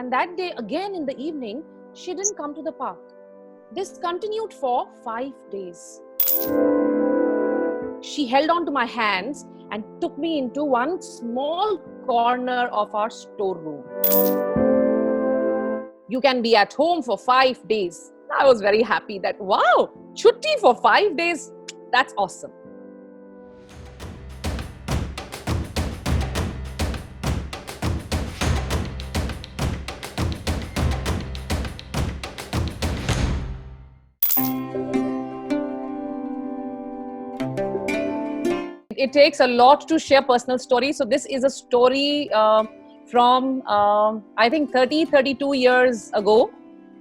And that day, again in the evening, she didn't come to the park. This continued for 5 days. She held on to my hands and took me into one small corner of our storeroom. You can be at home for 5 days. I was very happy that, wow, chutti for 5 days. That's awesome. It takes a lot to share personal stories. So this is a story from, I think, 32 years ago.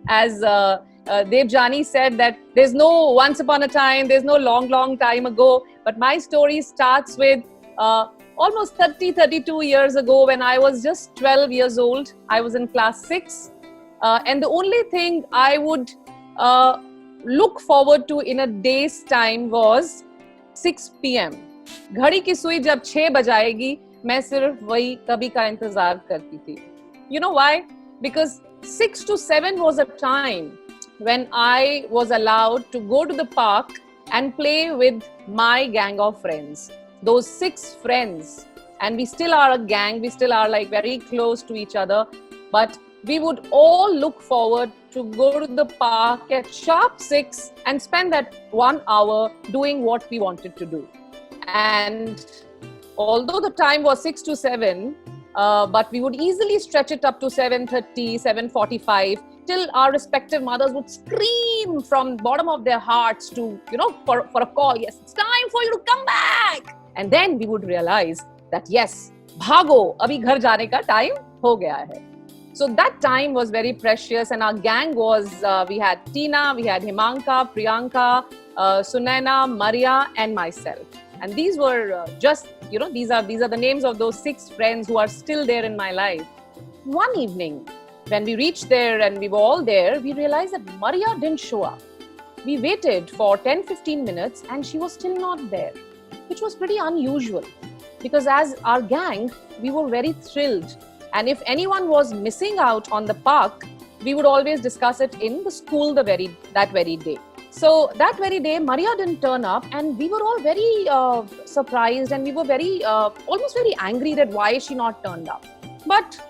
As Dev Jani said that there's no once upon a time, there's no long time ago. But my story starts with almost 32 years ago when I was just 12 years old. I was in class 6. And the only thing I would look forward to in a day's time was 6 p.m. घड़ी की सुई जब 6 बजाएगी मैं सिर्फ वही कभी का इंतजार करती थी. You know why? Because 6 to 7 was a time when I was allowed to go to the park and play with my gang of friends. Those 6 friends, and we still are a gang, we still are like very close to each other, but we would all look forward to go to the park at sharp 6 and spend that 1 hour doing what we wanted to do. And although the time was 6 to 7, but we would easily stretch it up to 7:30, 7:45, till our respective mothers would scream from the bottom of their hearts to, for a call. Yes, it's time for you to come back. And then we would realize that, yes, bhago, abhi ghar jaane ka time ho gaya hai. So that time was very precious, and our gang was, we had Tina, we had Himanka, Priyanka, Sunaina, Maria, and myself. And these were just, these are the names of those 6 friends who are still there in my life. One evening, when we reached there and we were all there, we realized that Maria didn't show up. We waited for 10-15 minutes and she was still not there, which was pretty unusual because as our gang, we were very thrilled. And if anyone was missing out on the park, we would always discuss it in the school that very day. So that very day, Maria didn't turn up and we were all very surprised and we were almost very angry that why is she not turned up. But,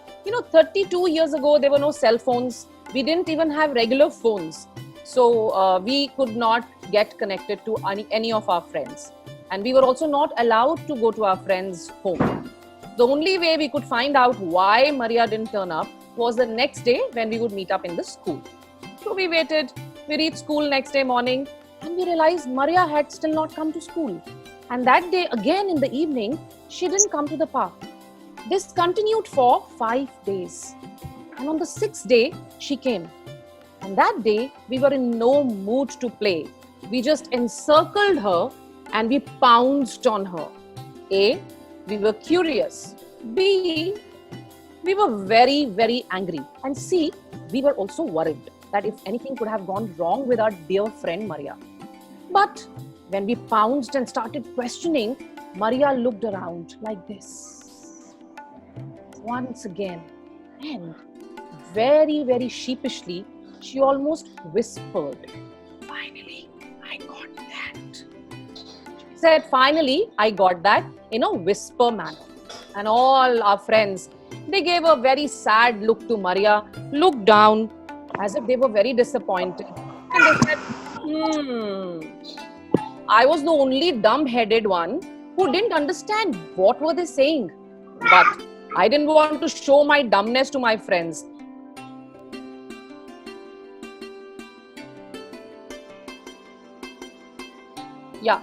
32 years ago, there were no cell phones. We didn't even have regular phones. So we could not get connected to any of our friends. And we were also not allowed to go to our friends' home. The only way we could find out why Maria didn't turn up was the next day when we would meet up in the school. So we waited. We reached school next day morning and we realized Maria had still not come to school. And that day, again in the evening, she didn't come to the park. This continued for 5 days. And on the 6th day, she came. And that day, we were in no mood to play. We just encircled her and we pounced on her. A, we were curious. B, we were very, very angry. And C, we were also worried that if anything could have gone wrong with our dear friend Maria. But when we pounced and started questioning, Maria looked around like this. Once again. And very, very sheepishly, she almost whispered, "Finally, I got that." She said, "Finally, I got that," in a whisper manner. And all our friends, they gave a very sad look to Maria, looked down, as if they were very disappointed. And they said, I was the only dumb-headed one who didn't understand what were they saying. But I didn't want to show my dumbness to my friends. Yeah.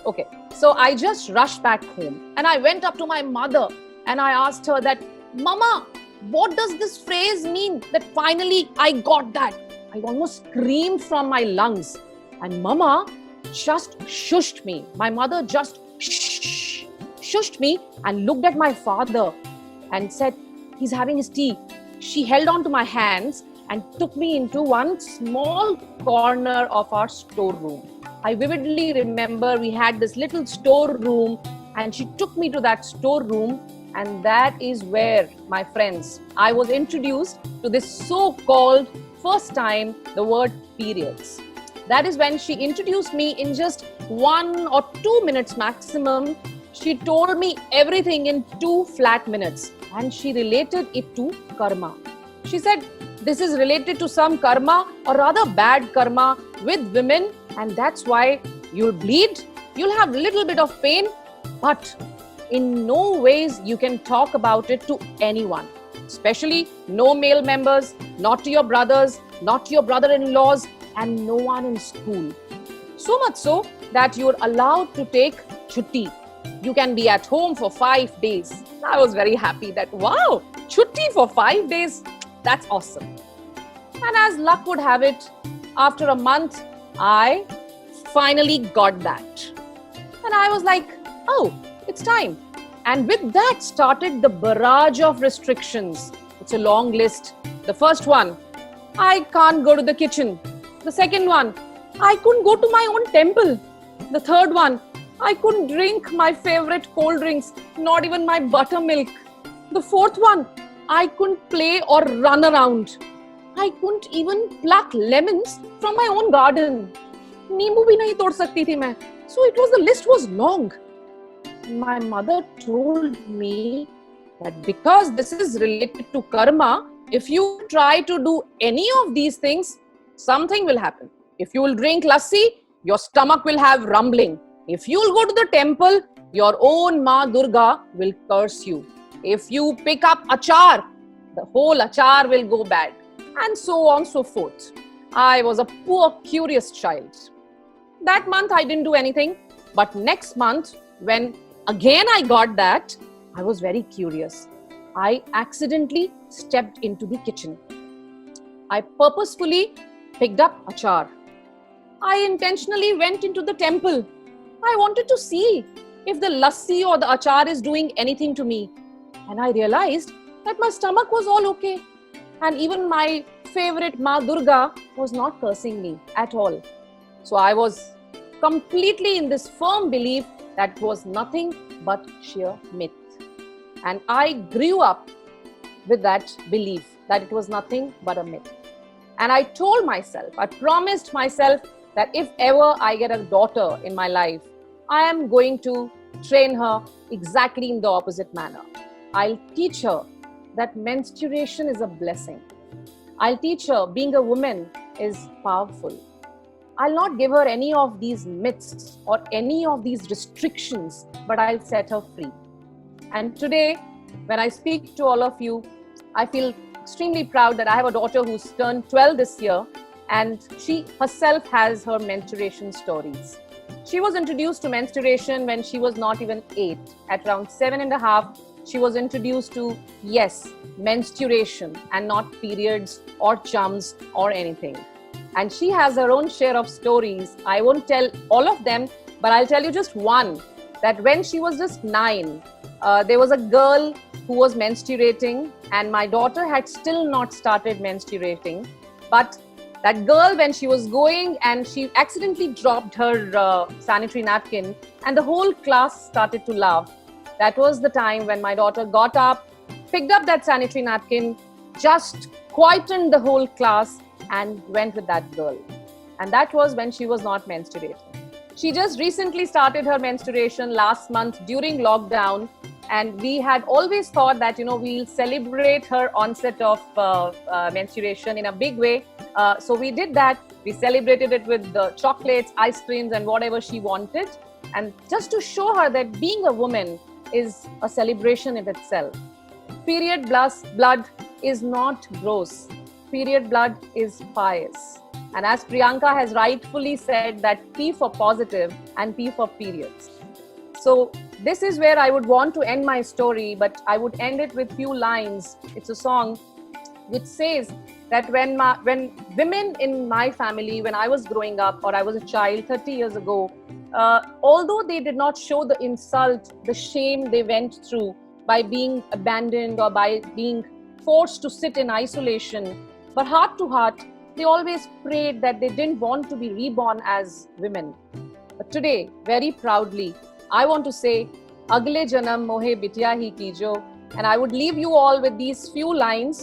Okay. So I just rushed back home and I went up to my mother and I asked her that, "Mama, what does this phrase mean that finally I got that?" I almost screamed from my lungs and Mama just shushed me. My mother just shushed me and looked at my father and said, "He's having his tea." She held on to my hands and took me into one small corner of our storeroom. I vividly remember we had this little storeroom and she took me to that storeroom And that is where, my friends, I was introduced to this so-called first time, the word periods. That is when she introduced me in just 1 or 2 minutes maximum. She told me everything in 2 flat minutes, and she related it to karma. She said, this is related to some karma, or rather bad karma with women, and that's why you'll bleed, you'll have a little bit of pain, but in no ways you can talk about it to anyone, especially no male members, not to your brothers, not to your brother-in-laws, and no one in school. So much so that you're allowed to take chutti. You can be at home for 5 days. I was very happy that, wow, chutti for 5 days, that's awesome. And as luck would have it, after a month, I finally got that. And I was like, oh, it's time. And with that started the barrage of restrictions. It's a long list. The first one, I can't go to the kitchen. The second one, I couldn't go to my own temple. The third one, I couldn't drink my favorite cold drinks, not even my buttermilk. The fourth one, I couldn't play or run around. I couldn't even pluck lemons from my own garden. Neembu bhi nahi tod sakti thi main. So the list was long. My mother told me that because this is related to karma, if you try to do any of these things, something will happen. If you will drink lassi, your stomach will have rumbling. If you will go to the temple, your own Ma Durga will curse you. If you pick up achar, the whole achar will go bad. And so on, so forth. I was a poor, curious child. That month I didn't do anything. But next month, when again I got that, I was very curious. I accidentally stepped into the kitchen. I purposefully picked up achar. I intentionally went into the temple. I wanted to see if the lassi or the achar is doing anything to me. And I realized that my stomach was all okay. And even my favorite Ma Durga was not cursing me at all. So I was completely in this firm belief that was nothing but sheer myth. And I grew up with that belief that it was nothing but a myth. And I told myself, I promised myself that if ever I get a daughter in my life, I am going to train her exactly in the opposite manner. I'll teach her that menstruation is a blessing. I'll teach her being a woman is powerful. I'll not give her any of these myths or any of these restrictions, but I'll set her free. And today, when I speak to all of you, I feel extremely proud that I have a daughter who's turned 12 this year, and she herself has her menstruation stories. She was introduced to menstruation when she was not even 8. At around 7.5, she was introduced to, yes, menstruation and not periods or chums or anything. And she has her own share of stories. I won't tell all of them, but I'll tell you just one, that when she was just 9, there was a girl who was menstruating, and my daughter had still not started menstruating. But that girl, when she was going and she accidentally dropped her sanitary napkin, and the whole class started to laugh. That was the time when my daughter got up, picked up that sanitary napkin, just quietened the whole class and went with that girl. And that was when she was not menstruating. She just recently started her menstruation last month during lockdown, and we had always thought that, we'll celebrate her onset of menstruation in a big way. So we did that. We celebrated it with the chocolates, ice creams, and whatever she wanted. And just to show her that being a woman is a celebration in itself. Period blood is not gross. Period blood is pious. And as Priyanka has rightfully said, that P for positive and P for periods. So this is where I would want to end my story, but I would end it with few lines. It's a song which says that when women in my family, when I was growing up or I was a child 30 years ago, although they did not show the insult, the shame they went through by being abandoned or by being forced to sit in isolation, but heart to heart, they always prayed that they didn't want to be reborn as women. But today, very proudly, I want to say अगले जन्म मोहे बिटिया ही कीजो. And I would leave you all with these few lines.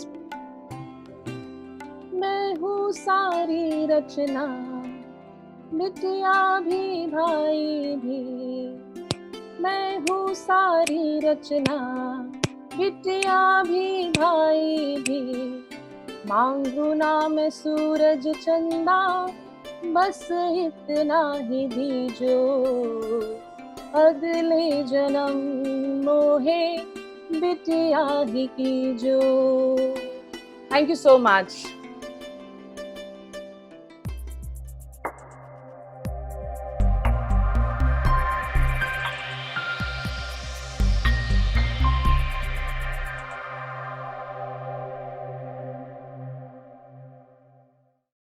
मैं हूँ सारी रचना, बिटिया भी भाई भी. मैं हूँ सारी रचना, बिटिया भी भाई भी. मांगू ना मैं सूरज चंदा, बस इतना ही दीजो. अगले जन्म मोहे बिटिया ही कीजो. Thank you so much.